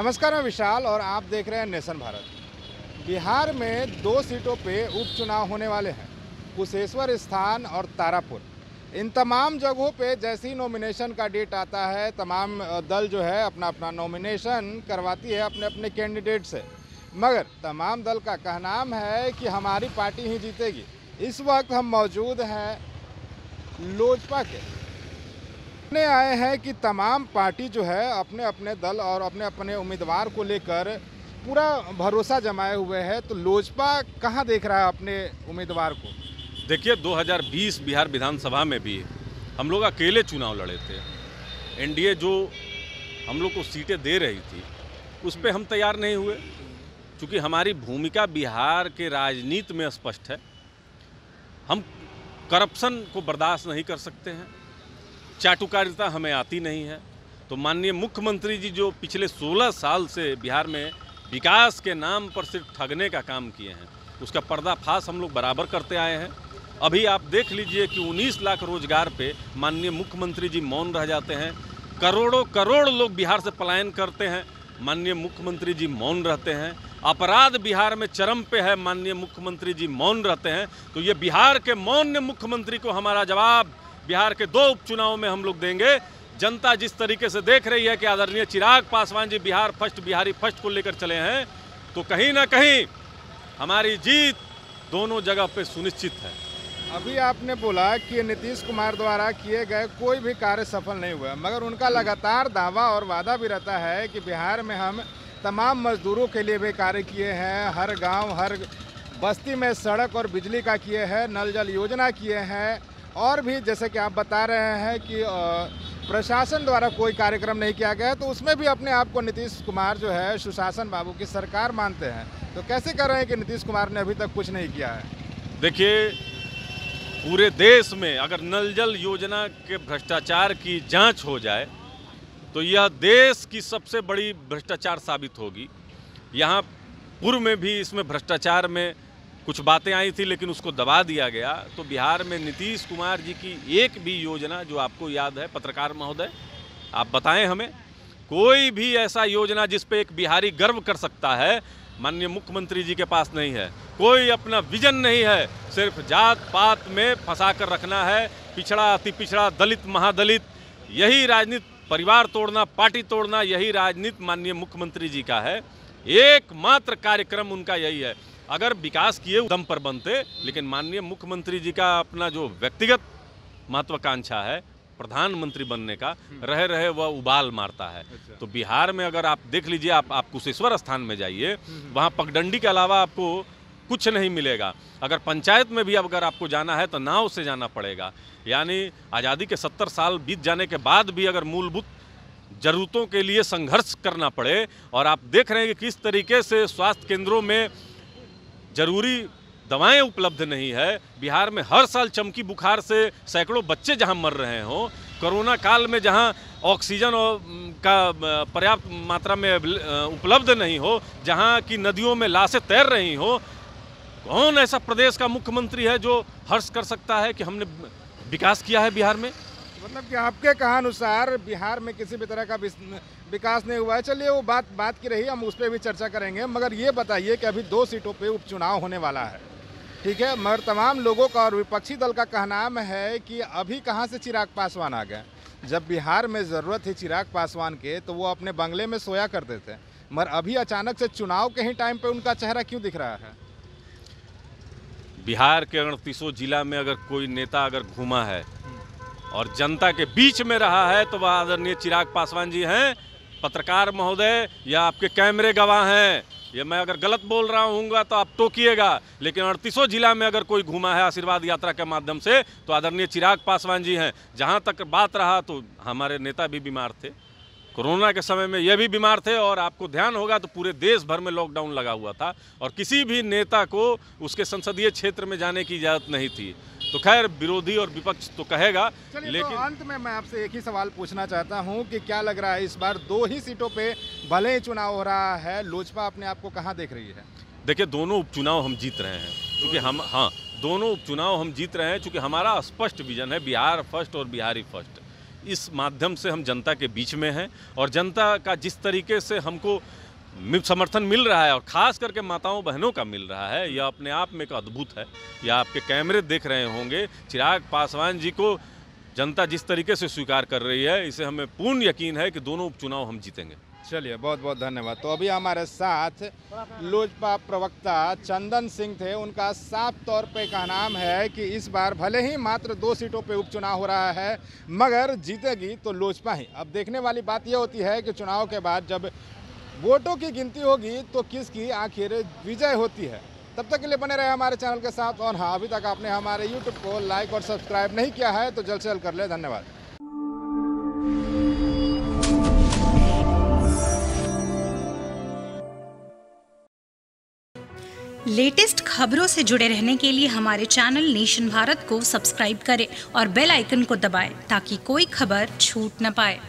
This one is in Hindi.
नमस्कार, मैं विशाल और आप देख रहे हैं नेशन भारत। बिहार में 2 सीटों पे उपचुनाव होने वाले हैं, कुशेश्वर स्थान और तारापुर। इन तमाम जगहों पे जैसे ही नॉमिनेशन का डेट आता है, तमाम दल जो है अपना अपना नॉमिनेशन करवाती है अपने अपने कैंडिडेट से, मगर तमाम दल का कहनाम है कि हमारी पार्टी ही जीतेगी। इस वक्त हम मौजूद हैं लोजपा के आए हैं कि तमाम पार्टी जो है अपने अपने दल और अपने अपने उम्मीदवार को लेकर पूरा भरोसा जमाए हुए है। तो लोजपा कहां देख रहा है अपने उम्मीदवार को? देखिए, 2020 बिहार विधानसभा में भी हम लोग अकेले चुनाव लड़े थे। एनडीए जो हम लोग को सीटें दे रही थी उस पर हम तैयार नहीं हुए, क्योंकि हमारी भूमिका बिहार के राजनीति में स्पष्ट है। हम करप्शन को बर्दाश्त नहीं कर सकते हैं, चाटुकारिता हमें आती नहीं है। तो माननीय मुख्यमंत्री जी जो पिछले 16 साल से बिहार में विकास के नाम पर सिर्फ ठगने का काम किए हैं, उसका पर्दाफाश हम लोग बराबर करते आए हैं। अभी आप देख लीजिए कि 19 लाख रोजगार पे माननीय मुख्यमंत्री जी मौन रह जाते हैं। करोड़ों करोड़ लोग बिहार से पलायन करते हैं, माननीय मुख्यमंत्री जी मौन रहते हैं। अपराध बिहार में चरम पे है, माननीय मुख्यमंत्री जी मौन रहते हैं। तो ये बिहार के मौन मुख्यमंत्री को हमारा जवाब बिहार के 2 उपचुनाव में हम लोग देंगे। जनता जिस तरीके से देख रही है कि आदरणीय चिराग पासवान जी बिहार फर्स्ट, बिहारी फर्स्ट को लेकर चले हैं, तो कहीं ना कहीं हमारी जीत दोनों जगह पे सुनिश्चित है। अभी आपने बोला कि नीतीश कुमार द्वारा किए गए कोई भी कार्य सफल नहीं हुआ, मगर उनका लगातार दावा और वादा भी रहता है कि बिहार में हम तमाम मजदूरों के लिए भी कार्य किए हैं। हर गांव, हर बस्ती में सड़क और बिजली का किए हैं, नल जल योजना किए हैं, और भी जैसे कि आप बता रहे हैं कि प्रशासन द्वारा कोई कार्यक्रम नहीं किया गया, तो उसमें भी अपने आप को नीतीश कुमार जो है सुशासन बाबू की सरकार मानते हैं। तो कैसे कर रहे हैं कि नीतीश कुमार ने अभी तक कुछ नहीं किया है? देखिए, पूरे देश में अगर नल जल योजना के भ्रष्टाचार की जांच हो जाए तो यह देश की सबसे बड़ी भ्रष्टाचार साबित होगी। यहाँ पूर्व में भी इसमें भ्रष्टाचार में कुछ बातें आई थी, लेकिन उसको दबा दिया गया। तो बिहार में नीतीश कुमार जी की एक भी योजना जो आपको याद है, पत्रकार महोदय आप बताएं हमें, कोई भी ऐसा योजना जिस पे एक बिहारी गर्व कर सकता है, माननीय मुख्यमंत्री जी के पास नहीं है। कोई अपना विजन नहीं है, सिर्फ जात पात में फंसा कर रखना है, पिछड़ा अति पिछड़ा, दलित महादलित, यही राजनीति, परिवार तोड़ना, पार्टी तोड़ना, यही राजनीति माननीय मुख्यमंत्री जी का है। एकमात्र कार्यक्रम उनका यही है। अगर विकास किए दम पर बनते, लेकिन माननीय मुख्यमंत्री जी का अपना जो व्यक्तिगत महत्वाकांक्षा है प्रधानमंत्री बनने का, रहे रहे वह उबाल मारता है। तो बिहार में अगर आप देख लीजिए, आप कुशेश्वर स्थान में जाइए, वहाँ पगडंडी के अलावा आपको कुछ नहीं मिलेगा। अगर पंचायत में भी अगर आपको जाना है तो नाव से जाना पड़ेगा। यानी आज़ादी के 70 साल बीत जाने के बाद भी अगर मूलभूत ज़रूरतों के लिए संघर्ष करना पड़े, और आप देख रहे हैं कि किस तरीके से स्वास्थ्य केंद्रों में जरूरी दवाएं उपलब्ध नहीं है। बिहार में हर साल चमकी बुखार से सैकड़ों बच्चे जहां मर रहे हों, कोरोना काल में जहां ऑक्सीजन का पर्याप्त मात्रा में उपलब्ध नहीं हो, जहां की नदियों में लाशें तैर रही हो, कौन ऐसा प्रदेश का मुख्यमंत्री है जो हर्ष कर सकता है कि हमने विकास किया है बिहार में? मतलब कि आपके कहानुसार बिहार में किसी भी तरह का विकास नहीं हुआ है। चलिए, वो बात की रही, हम उस पर भी चर्चा करेंगे। मगर ये बताइए कि अभी 2 सीटों पे उपचुनाव होने वाला है, ठीक है, मगर तमाम लोगों का और विपक्षी दल का कहनाम है कि अभी कहाँ से चिराग पासवान आ गए। जब बिहार में ज़रूरत थी चिराग पासवान के, तो वो अपने बंगले में सोया करते थे, मगर अभी अचानक से चुनाव के ही टाइम पे उनका चेहरा क्यों दिख रहा है? बिहार के 38 जिला में अगर कोई नेता अगर घूमा है और जनता के बीच में रहा है, तो वह आदरणीय चिराग पासवान जी हैं। पत्रकार महोदय, या आपके कैमरे गवाह हैं। ये मैं अगर गलत बोल रहा हूँगा तो आप टोकिएगा, लेकिन 38 जिला में अगर कोई घूमा है आशीर्वाद यात्रा के माध्यम से, तो आदरणीय चिराग पासवान जी हैं। जहाँ तक बात रहा, तो हमारे नेता भी बीमार थे, कोरोना के समय में ये भी बीमार थे, और आपको ध्यान होगा तो पूरे देश भर में लॉकडाउन लगा हुआ था, और किसी भी नेता को उसके संसदीय क्षेत्र में जाने की इजाज़त नहीं थी। तो खैर, विरोधी और विपक्ष तो कहेगा, लेकिन तो अंत में मैं आपसे एक ही सवाल पूछना चाहता हूं कि क्या लग रहा है इस बार 2 ही सीटों पे भले ही चुनाव हो रहा है, लोजपा अपने आप को कहां देख रही है? देखिए, दोनों उपचुनाव हम जीत रहे हैं, क्योंकि दोनों उपचुनाव हम जीत रहे हैं, क्योंकि हमारा स्पष्ट विजन है बिहार फर्स्ट और बिहारी फर्स्ट। इस माध्यम से हम जनता के बीच में हैं और जनता का जिस तरीके से हमको समर्थन मिल रहा है और ख़ास करके माताओं बहनों का मिल रहा है, यह अपने आप में एक अद्भुत है। यह आपके कैमरे देख रहे होंगे, चिराग पासवान जी को जनता जिस तरीके से स्वीकार कर रही है, इसे हमें पूर्ण यकीन है कि दोनों उपचुनाव हम जीतेंगे। चलिए, बहुत बहुत धन्यवाद। तो अभी हमारे साथ लोजपा प्रवक्ता चंदन सिंह थे। उनका साफ तौर पे कहना है कि इस बार भले ही मात्र 2 सीटों पे उपचुनाव हो रहा है, मगर जीतेगी तो लोजपा ही। अब देखने वाली बात यह होती है कि चुनाव के बाद जब वोटों की गिनती होगी तो किसकी आखिर विजय होती है। तब तक के लिए बने रहे हमारे चैनल के साथ। और हाँ, अभी तक आपने हमारे YouTube को लाइक और सब्सक्राइब नहीं किया है तो जल्द से जल्द कर ले। धन्यवाद। लेटेस्ट खबरों से जुड़े रहने के लिए हमारे चैनल नेशन भारत को सब्सक्राइब करें और बेल आइकन को दबाएं ताकि कोई खबर छूट न पाए।